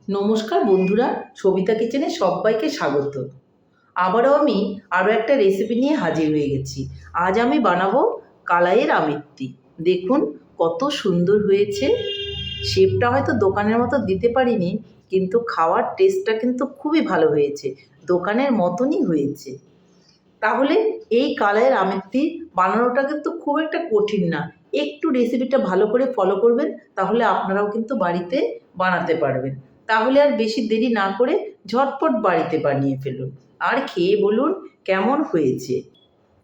নমস্কার বন্ধুরা, সবিতা কিচেনে সবাইকে স্বাগত। আবারও আমি আরও একটা রেসিপি নিয়ে হাজির হয়ে গেছি। আজ আমি বানাবো কালাইয়ের আমিত্তি। দেখুন কত সুন্দর হয়েছে। শেপটা হয়তো দোকানের মতো দিতে পারিনি, কিন্তু খাওয়ার টেস্টটা কিন্তু খুবই ভালো হয়েছে, দোকানের মতনই হয়েছে। তাহলে এই কালাইয়ের আমিত্তি বানানোটা কিন্তু খুব একটা কঠিন না। একটু রেসিপিটা ভালো করে ফলো করবেন, তাহলে আপনারাও কিন্তু বাড়িতে বানাতে পারবেন। তাহলে আর বেশি দেরি না করে ঝটপট বাড়িতে বানিয়ে ফেলুন, আর খেয়ে বলুন কেমন হয়েছে।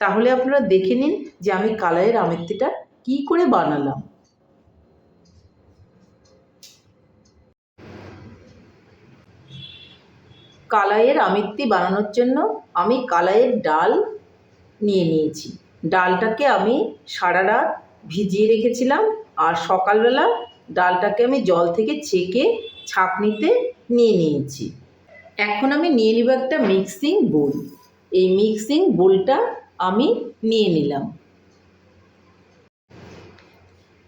তাহলে আপনারা দেখে নিন যে আমি কালাইয়ের আমিত্তিটা কী করে বানালাম। কালাইয়ের আমিত্তি বানানোর জন্য আমি কালাইয়ের ডাল নিয়ে নিয়েছি। ডালটাকে আমি সারা রাত ভিজিয়ে রেখেছিলাম, আর সকালবেলা ডালটাকে আমি জল থেকে ছেঁকে ছাঁকনিতে নিয়ে নিয়েছি। এখন আমি নিয়ে নেব একটা মিক্সিং বোল। এই মিক্সিং বোলটা আমি নিয়ে নিলাম।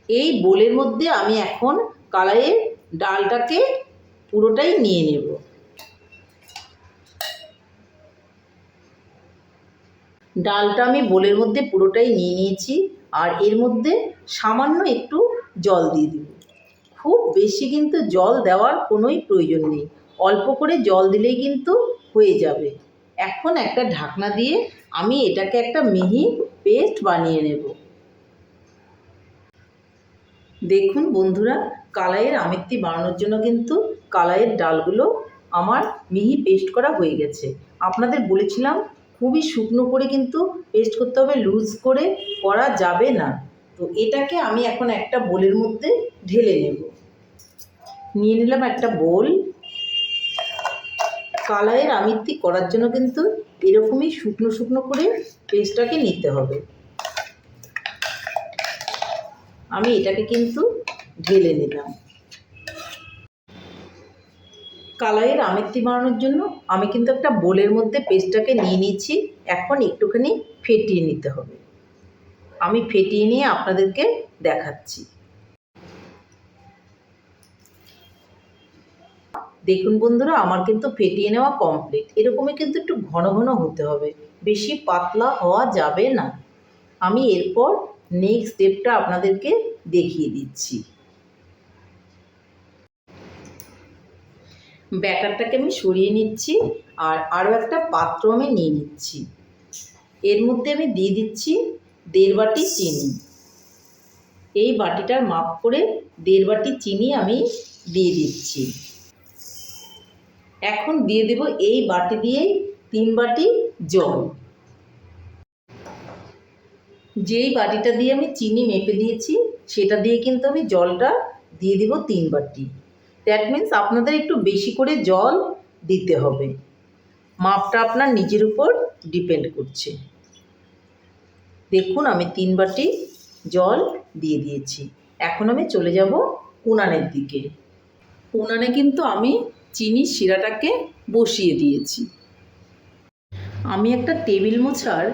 এই বোলের মধ্যে আমি এখন কালাইয়ের ডালটাকে পুরোটাই নিয়ে নেব। ডালটা আমি বোলের মধ্যে পুরোটাই নিয়ে নিয়েছি, আর এর মধ্যে সামান্য একটু জল দিয়ে দিব। খুব বেশি কিন্তু জল দেওয়ার কোনোই প্রয়োজন নেই, অল্প করে জল দিলেই কিন্তু হয়ে যাবে। এখন একটা ঢাকনা দিয়ে আমি এটাকে একটা মিহি পেস্ট বানিয়ে নেব। দেখুন বন্ধুরা, কালাইয়ের আমিত্তি বানানোর জন্য কিন্তু কালাইয়ের ডালগুলো আমার মিহি পেস্ট করা হয়ে গেছে। আপনাদের বলেছিলাম খুবই শুকনো করে কিন্তু পেস্ট করতে হবে, লুজ করে করা যাবে না। তো এটাকে আমি এখন একটা বোলের মধ্যে ঢেলে নেব। নিয়ে নিলাম একটা বোল। কালাইয়ের আমিত্তি করার জন্য কিন্তু এরকমই শুকনো শুকনো করে পেস্টটাকে নিতে হবে। আমি এটাকে কিন্তু ঢেলে নিলাম। কালাইয়ের আমিত্তি বানানোর জন্য আমি কিন্তু একটা বোলের মধ্যে পেস্টটাকে নিয়ে নিয়েছি। এখন একটুখানি ফেটিয়ে নিতে হবে। আমি ফেটিয়ে নিয়ে আপনাদেরকে দেখাচ্ছি। দেখুন বন্ধুরা, আমার কিন্তু ফেটিয়ে নেওয়া কমপ্লিট। এরকমই কিন্তু একটু ঘন ঘন হতে হবে, বেশি পাতলা হওয়া যাবে না। আমি এরপর নেক্সট স্টেপটা আপনাদেরকে দেখিয়ে দিচ্ছি। ব্যাটারটাকে আমি সরিয়ে নিচ্ছি, আর আরও একটা পাত্র আমি নিয়ে নিচ্ছি। এর মধ্যে আমি দিয়ে দিচ্ছি 1.5 বাটি চিনি। এই বাটিটার মাপ করে 1.5 বাটি চিনি আমি দিয়ে দিচ্ছি। এখন দিয়ে দেব এই বাটি দিয়েই 3 বাটি জল। যেই বাটিটা দিয়ে আমি চিনি মেপে দিয়েছি, সেটা দিয়ে কিন্তু আমি জলটা দিয়ে দিব 3 বাটি। দ্যাট মিন্স আপনাদের একটু বেশি করে জল দিতে হবে। মাপটা আপনার নিজের উপর ডিপেন্ড করছে। দেখুন আমি 3 বাটি জল দিয়ে দিয়েছি। এখন আমি চলে যাব উনানের দিকে। উনানে কিন্তু আমি চিনির শিরাটাকে বসিয়ে দিয়েছি। আমি একটা টেবিল মোছার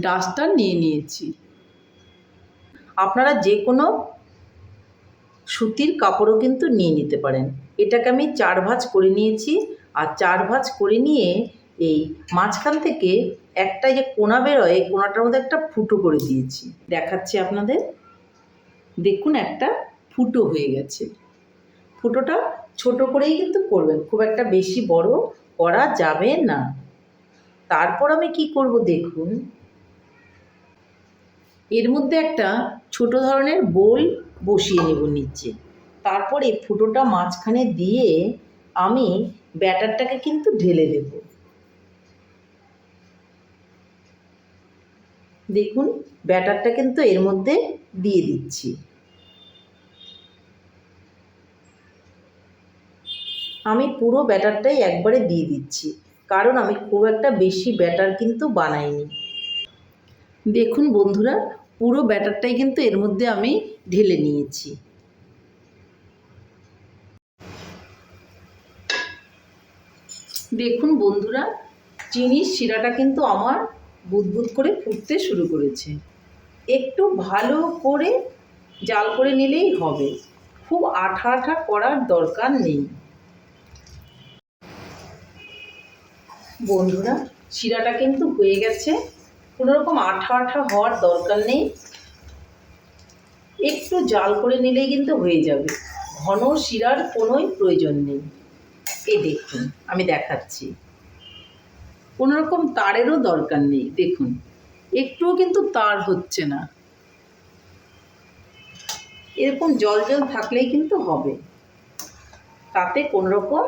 ডাস্টার নিয়ে নিয়েছি। আপনারা যে কোনো সুতির কাপড়ও কিন্তু নিয়ে নিতে পারেন। এটাকে আমি 4 ভাঁজ করে নিয়েছি, আর 4 ভাঁজ করে নিয়ে এই মাঝখান থেকে একটা যে কোনা বেরোয়, এই কোনাটার মধ্যে একটা ফুটো করে দিয়েছি। দেখাচ্ছি আপনাদের। দেখুন একটা ফুটো হয়ে গেছে। ফুটোটা ছোট করেই কিন্তু করবেন, খুব একটা বেশি বড় করা যাবে না। তারপর আমি কি করব দেখুন, এর মধ্যে একটা ছোট ধরনের বোল বসিয়ে নেব নিচে। তারপর এই ফুটোটা মাঝখানে দিয়ে আমি ব্যাটারটাকে কিন্তু ঢেলে দেব। দেখুন ব্যাটারটা কিন্তু এর মধ্যে দিয়ে দিচ্ছি। আমি পুরো ব্যাটারটাই একবারে দিয়ে দিচ্ছি, কারণ আমি খুব একটা বেশি ব্যাটার কিন্তু বানাইনি। দেখুন বন্ধুরা, পুরো ব্যাটারটাই কিন্তু এর মধ্যে আমি ঢেলে নিয়েছি। দেখুন বন্ধুরা, চিনির শিরাটা কিন্তু আমার বুদবুদ করে ফুটতে শুরু করেছে। একটু ভালো করে জাল করে নিলেই হবে, খুব আঠা আঠা করার দরকার নেই। বন্ধুরা, শিরাটা কিন্তু হয়ে গেছে। কোনো রকম আঠা আঠা হওয়ার দরকার নেই, একটু জাল করে নিলেই কিন্তু হয়ে যাবে। ঘন শিরার কোনোই প্রয়োজন নেই। এই দেখুন, আমি দেখাচ্ছি, কোনো রকম তারেরও দরকার নেই। দেখুন, একটুও কিন্তু তার হচ্ছে না, এরকম জল জল থাকলেই কিন্তু হবে, তাতে কোনো রকম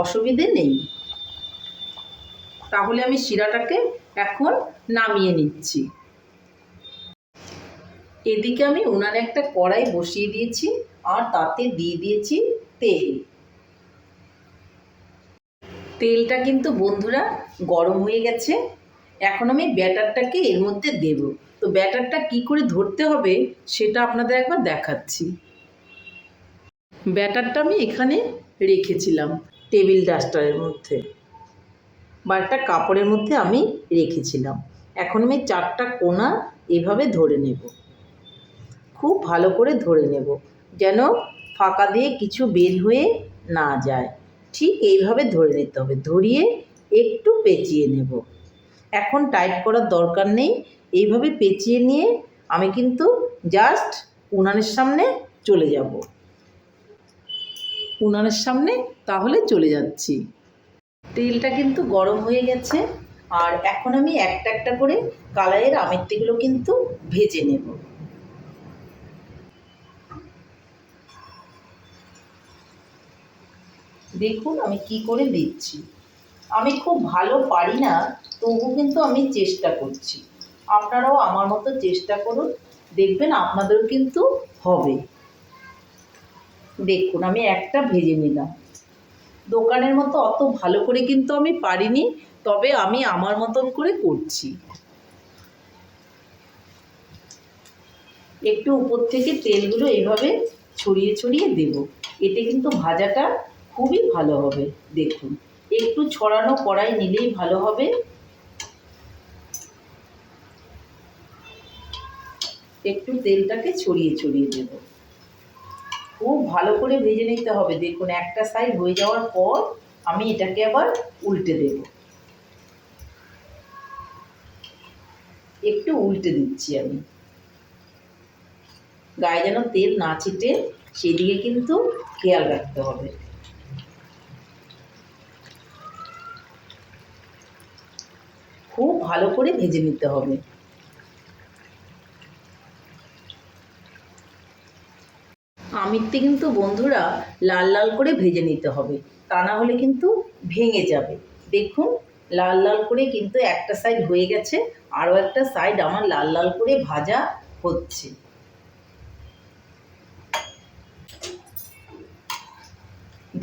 অসুবিধে নেই। তাহলে আমি শিরাটাকে এখন নামিয়ে নিচ্ছি। এদিকে আমি উনানে একটা কড়াই বসিয়ে দিয়েছি আর তাতে দিয়ে দিয়েছি তেল। তেলটা কিন্তু বন্ধুরা গরম হয়ে গেছে। এখন আমি ব্যাটারটাকে এর মধ্যে দেব। তো ব্যাটারটা কি করে ধরতে হবে সেটা আপনাদের একবার দেখাচ্ছি। ব্যাটারটা আমি এখানে রেখেছিলাম টেবিল ডাস্টারের মধ্যে বা একটা কাপড়ের মধ্যে আমি রেখেছিলাম। এখন আমি 4টা কোণা এভাবে ধরে নেব, খুব ভালো করে ধরে নেব, যেন ফাঁকা দিয়ে কিছু বের হয়ে না যায়। ঠিক এইভাবে ধরে নিতে হবে, ধরিয়ে একটু পেঁচিয়ে নেব। এখন টাইট করার দরকার নেই, এইভাবে পেঁচিয়ে নিয়ে আমি কিন্তু জাস্ট উনানের সামনে চলে যাব। উনানের সামনে তাহলে চলে যাচ্ছি। তেলটা কিন্তু গরম হয়ে গেছে আর এখন আমি একটা একটা করে কালাইয়ের আমেরটিগুলো কিন্তু ভেজে নেব। দেখুন আমি কি করে দিচ্ছি। আমি খুব ভালো পারি না, তবু কিন্তু আমি চেষ্টা করছি। আপনারাও আমার মতো চেষ্টা করুন, দেখবেন আপনাদেরও কিন্তু হবে। দেখুন আমি একটা ভেজে নিলাম। দোকানের মতো অত ভালো করে কিন্তু আমি পারিনি, তবে আমি আমার মতন করে করছি। একটু উপর থেকে তেলগুলো এইভাবে ছড়িয়ে ছড়িয়ে দেব, এতে কিন্তু ভাজাটা খুবই ভালো হবে। দেখুন, একটু ছড়ানো কড়াই নিলেই ভালো হবে। একটু তেলটাকে ছড়িয়ে ছড়িয়ে দেব, খুব ভালো করে ভেজে নিতে হবে। দেখুন একটা সাইড হয়ে যাওয়ার পর আমি এটাকে আবার উল্টে দেব। একটু উল্টে দিচ্ছি আমি, গায়ে যেন তেল না ছিটে সেদিকে কিন্তু খেয়াল রাখতে হবে। খুব ভালো করে ভেজে নিতে হবে। আমিরটি কিন্তু বন্ধুরা লাল লাল করে ভেজে নিতে হবে, তা না হলে কিন্তু ভেঙে যাবে। দেখুন লাল লাল করে কিন্তু একটা সাইড হয়ে গেছে, আরও একটা সাইড আমার লাল লাল করে ভাজা হচ্ছে।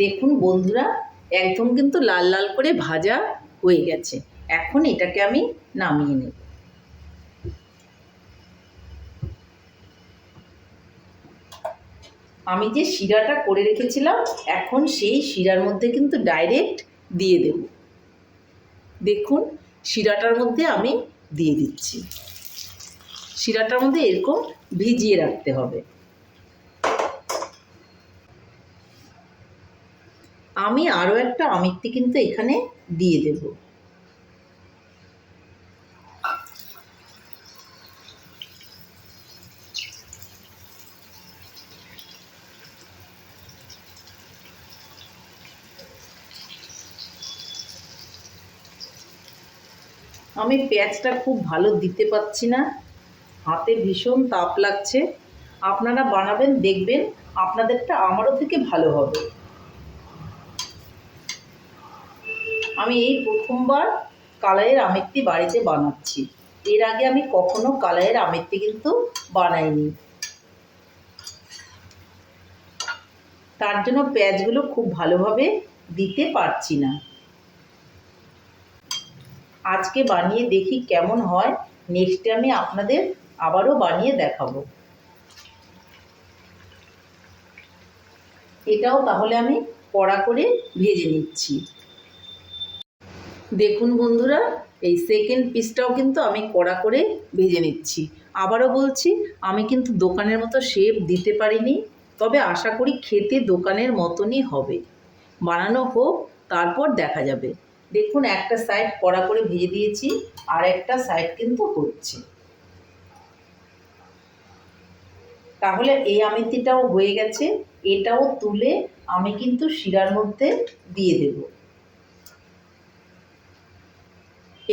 দেখুন বন্ধুরা, একদম কিন্তু লাল লাল করে ভাজা হয়ে গেছে। এখন এটাকে আমি নামিয়ে নেব। আমি যে শিরাটা করে রেখেছিলাম, এখন সেই শিরার মধ্যে কিন্তু ডাইরেক্ট দিয়ে দেব। দেখুন শিরাটার মধ্যে আমি দিয়ে দিচ্ছি। শিরাটার মধ্যে এরকম ভিজিয়ে রাখতে হবে। আমি আরও একটা আমিরটি কিন্তু এখানে দিয়ে দেব। আমি পেঁয়াজটা খুব ভালো দিতে পারছি না, হাতে ভীষণ তাপ লাগছে। আপনারা বানাবেন, দেখবেন আপনাদেরটা আমারও থেকে ভালো হবে। আমি এই প্রথমবার কালাইয়ের আমেরটি বাড়িতে বানাচ্ছি, এর আগে আমি কখনো কালাইয়ের আমেরটি কিন্তু বানাইনি। তার জন্য পেঁয়াজগুলো খুব ভালোভাবে দিতে পারছি না। আজকে বানিয়ে দেখি কেমন হয়, নেক্সটে আমি আপনাদের আবারও বানিয়ে দেখাবো। এটাও তাহলে আমি কড়া করে ভেজে নিচ্ছি। দেখুন বন্ধুরা, এই সেকেন্ড পিসটাও কিন্তু আমি কড়া করে ভেজে নিচ্ছি। আবারও বলছি, আমি কিন্তু দোকানের মতো শেপ দিতে পারিনি, তবে আশা করি খেতে দোকানের মতনই হবে। বানানো হোক, তারপর দেখা যাবে। দেখুন একটা সাইড কড়া করে ভেজে দিয়েছি, আর একটা সাইড কিন্তু হচ্ছে। তাহলে এই আমিত্তিটাও হয়ে গেছে, এটাও তুলে আমি কিন্তু শিরার মধ্যে দিয়ে দেব।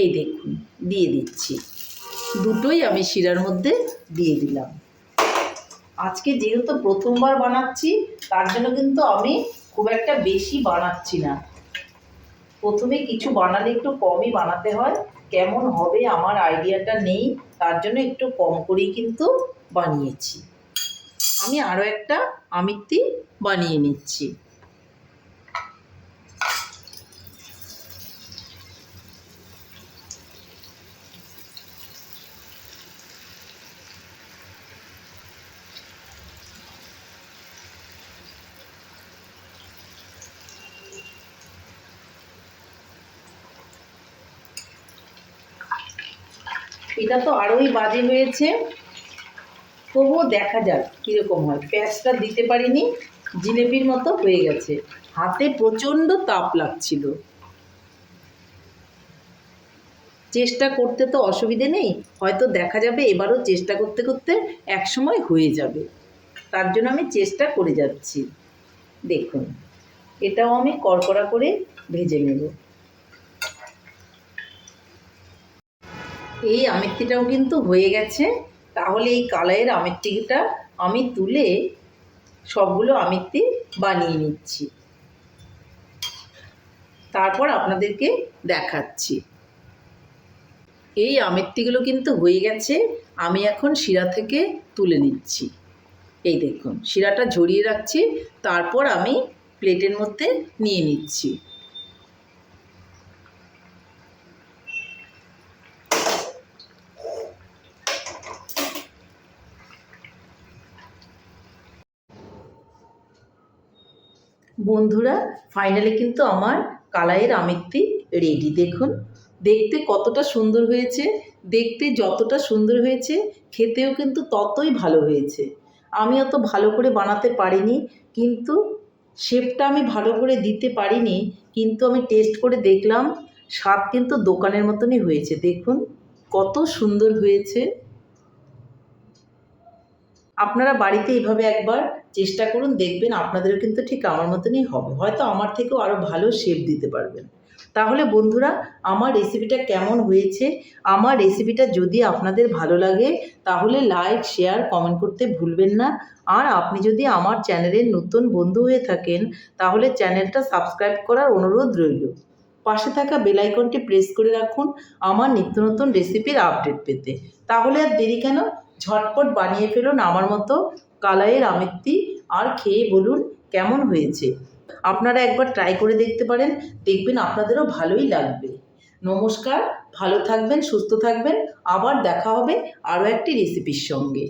এই দেখুন দিয়ে দিচ্ছি, দুটোই আমি শিরার মধ্যে দিয়ে দিলাম। আজকে যেহেতু প্রথমবার বানাচ্ছি, তার জন্য কিন্তু আমি খুব একটা বেশি বানাচ্ছি না। প্রথমে কিছু বানালে একটু কমই বানাতে হয়, কেমন হবে আমার আইডিয়াটা নেই, তার জন্য একটু কম করেই কিন্তু বানিয়েছি। আমি আরও একটা আমিত্তি বানিয়ে নিচ্ছি। এটা তো আরোই বাজে হয়েছে, তবুও দেখা যাক কীরকম হয়। প্যাঁচটা দিতে পারিনি, জিলেপির মতো হয়ে গেছে। হাতে প্রচণ্ড তাপ লাগছিল। চেষ্টা করতে তো অসুবিধে নেই, হয়তো দেখা যাবে এবারও চেষ্টা করতে করতে একসময় হয়ে যাবে। তার জন্য আমি চেষ্টা করে যাচ্ছি। দেখুন এটাও আমি কড়কড়া করে ভেজে নেব। এই আমিত্তিটাও কিন্তু হয়ে গেছে। তাহলে এই কালাইয়ের আমিত্তিটা আমি তুলে সবগুলো আমিত্তি বানিয়ে নিচ্ছি, তারপর আপনাদেরকে দেখাচ্ছি। এই আমিত্তিগুলো কিন্তু হয়ে গেছে, আমি এখন শিরা থেকে তুলে নিচ্ছি। এই দেখুন শিরাটা ঝরিয়ে রাখছি, তারপর আমি প্লেটের মধ্যে নিয়ে নিচ্ছি। বন্ধুরা ফাইনালি কিন্তু আমার কালাইয়ের আমিত্তি রেডি। দেখুন দেখতে কতটা সুন্দর হয়েছে, দেখতে যতটা সুন্দর হয়েছে খেতেও কিন্তু ততই ভালো হয়েছে। আমি অত ভালো করে বানাতে পারিনি, কিন্তু শেপটা আমি ভালো করে দিতে পারিনি, কিন্তু আমি টেস্ট করে দেখলাম, স্বাদ কিন্তু দোকানের মতনই হয়েছে। দেখুন কত সুন্দর হয়েছে। আপনারা বাড়িতে এইভাবে একবার চেষ্টা করুন, দেখবেন আপনাদেরও কিন্তু ঠিক আমার মতনই হবে, হয়তো আমার থেকেও আরও ভালো শেপ দিতে পারবেন। তাহলে বন্ধুরা আমার রেসিপিটা কেমন হয়েছে, আমার রেসিপিটা যদি আপনাদের ভালো লাগে তাহলে লাইক শেয়ার কমেন্ট করতে ভুলবেন না। আর আপনি যদি আমার চ্যানেলের নতুন বন্ধু হয়ে থাকেন তাহলে চ্যানেলটা সাবস্ক্রাইব করার অনুরোধ রইল। পাশে থাকা বেল আইকনটি প্রেস করে রাখুন আমার নিত্য নতুন রেসিপির আপডেট পেতে। তাহলে আর দেরি কেন, ঝটপট বানিয়ে ফেলুন আমার মতো কালাইয়ের আমিত্তি, আর খেয়ে বলুন কেমন হয়েছে। আপনারা একবার ট্রাই করে দেখতে পারেন, দেখবেন আপনাদেরও ভালোই লাগবে। নমস্কার, ভালো থাকবেন, সুস্থ থাকবেন, আবার দেখা হবে আরও একটি রেসিপির সঙ্গে।